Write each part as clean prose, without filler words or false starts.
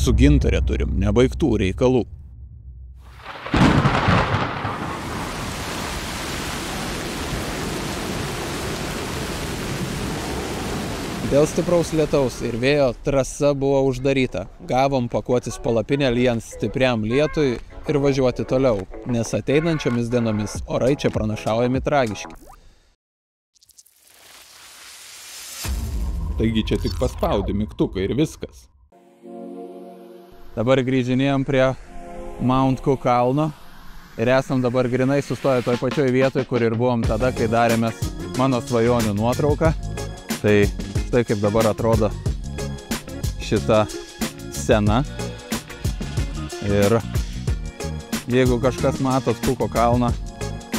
Su Gintare turim nebaigtų reikalų. Dėl stipraus lietaus ir vėjo trasa buvo uždaryta. Gavom pakuotis palapinę lyjant stipriam lietui ir važiuoti toliau, nes ateinančiomis dienomis orai čia pranašaujami tragiški. Taigi čia tik paspaudi mygtuką ir viskas. Dabar grįžinėjom prie Mount Cook kalno ir esam dabar grinai sustoję toj pačioj vietoj, kur ir buvom tada, kai darėmės mano svajonių nuotrauką. Tai štai kaip dabar atrodo šita scena. Ir jeigu kažkas matot Kuko kalną,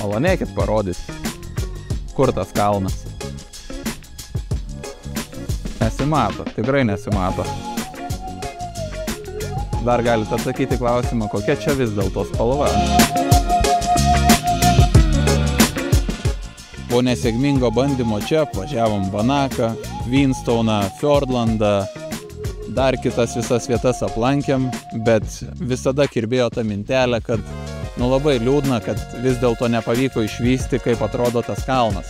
malonėkit parodyti, kur tas kalnas. Nesimato, tikrai nesimato. Dar galite atsakyti klausimą, kokia čia vis dėlto spalva. Po nesėkmingo bandymo čia apvažiavom Banaką, Winstoną, Fiordlandą, dar kitas visas vietas aplankėm, bet visada kirbėjo ta mintelė, kad labai liūdna, kad vis dėlto nepavyko išvysti, kaip atrodo tas kalnas.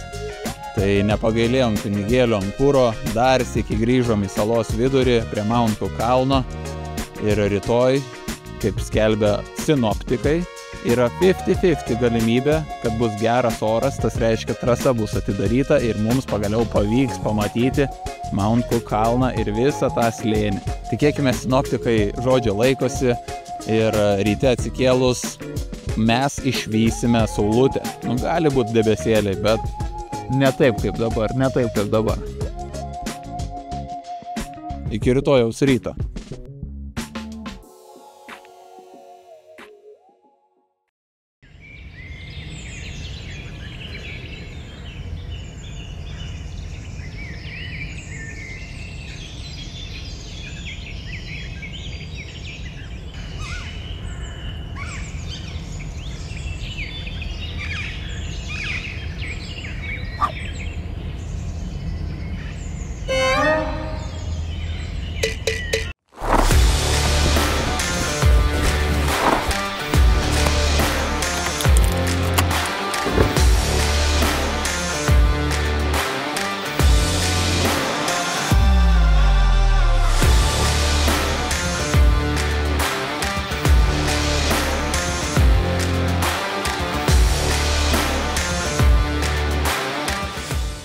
Tai nepagailėjom pinigėlių ant kuro, dar sykį grįžom į salos vidurį prie Mount Cook kalno ir rytoj, kaip skelbia sinoptikai, yra 50-50 galimybė, kad bus geras oras, tas reiškia trasa bus atidaryta ir mums pagaliau pavyks pamatyti Mount Cook kalną ir visą tą slėnį. Tikėkime, sinoptikai žodžio laikosi ir ryte atsikėlus mes išvysime saulutę. Gali būti debesėliai, bet ne taip kaip dabar, ne taip kaip dabar. Iki rytojaus ryto.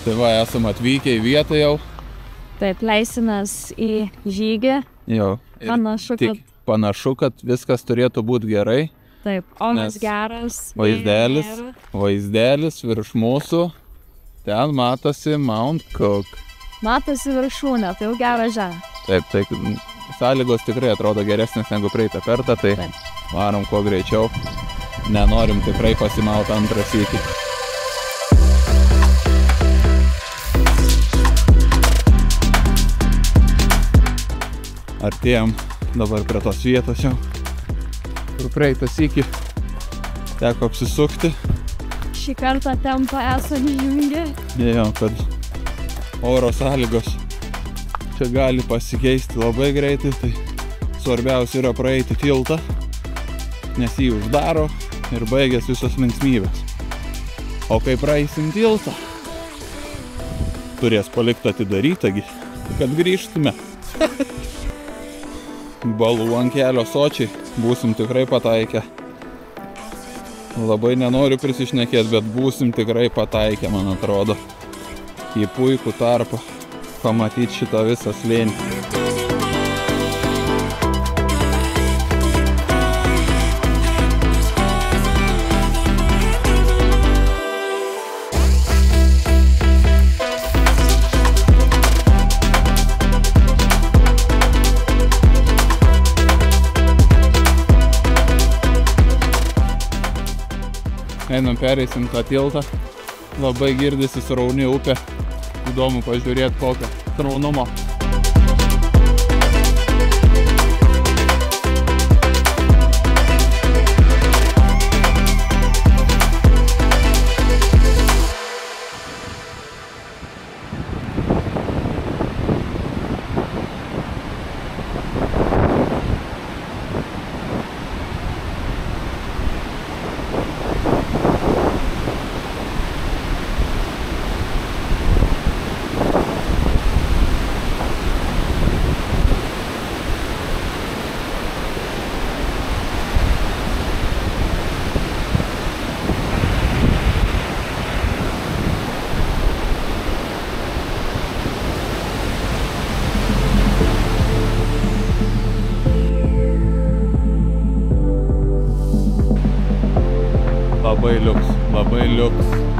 Tai va, esam atvykę į vietą jau. Taip, leisimės į žygį. Jau. Panašu, kad viskas turėtų būti gerai. Taip, oras geras. Vaizdelis virš mūsų. Ten matosi Mount Cook. Matosi viršūnė, tai jau gera žemė. Taip, tai sąlygos tikrai atrodo geresnės negu praeitą kartą, tai varom kuo greičiau. Nenorim tikrai pasimauti antrą sykį. Artėjom dabar prie tos vietos jau, kur praeitą sykį teko apsisukti. Šį kartą tempą esame įjungę. Dėjom, kad oro sąlygos čia gali pasikeisti labai greitai, tai svarbiausia yra praeiti tiltą, nes jį uždaro ir baigės visos linksmybės. O kai praeisim tiltą, turės palikti atidarytą, kad grįžtume. Balų ant kelio sočiai būsim tikrai pataikę. Labai nenoriu prisišnekėti, bet būsim tikrai pataikę, man atrodo, į puikų tarpą pamatyti šitą visą slėnį. Einam, pereisim tą tiltą. Labai girdisi srauni upė. Įdomu pažiūrėti kokio sraunumo. labai liuks, labai liuks.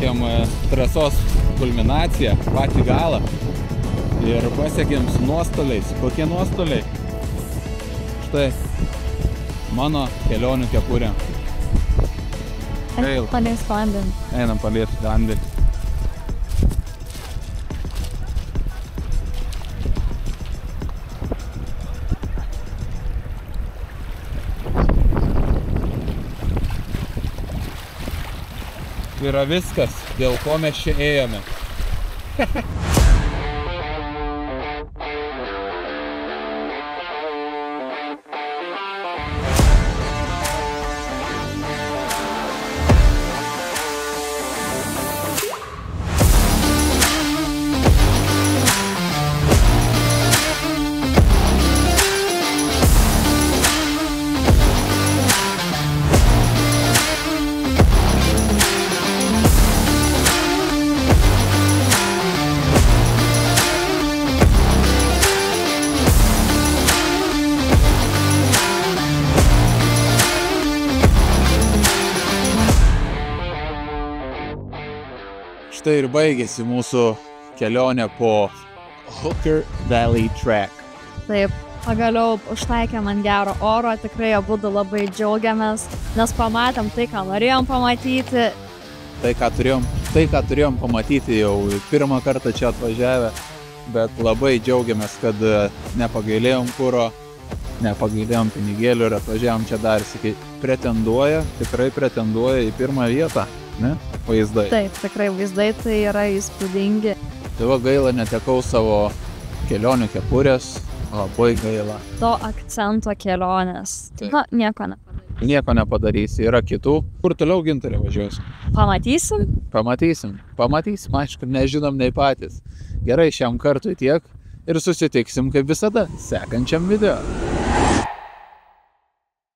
pasiekėm trasos kulminaciją, patį galą. Ir pasiekėm su nuostoliais. Kokie nuostoliai? Štai mano kelionių kepurė. Gaila. Paleis vandenį. Einam paliesti vandenį. Yra viskas, dėl ko mes čia ėjome. Štai ir baigėsi mūsų kelionė po Hooker Valley Track. Taip, pagaliau užtaikėm ant gero oro, tikrai abudu labai džiaugiamės, nes pamatėm tai, ką norėjom pamatyti. Tai, ką turėjom pamatyti jau pirmą kartą čia atvažiavę, bet labai džiaugiamės, kad nepagailėjom kuro, nepagailėjom pinigėlių ir atvažiavom čia dar sykį. Tikrai pretenduoja į pirmą vietą, ne? Vaizdai. Taip, tikrai vaizdai tai yra įspūdingi. Tai va gaila, netekau savo kelionių kepurės, labai gaila. To akcento kelionės. Taip. Na, nieko nepadarysi. Nieko nepadarysi, yra kitų. Kur toliau Gintarė važiuosi? Pamatysim? Pamatysim, aišku, nežinom nei patys. Gerai, šiam kartui tiek ir susitiksim kaip visada sekančiam video.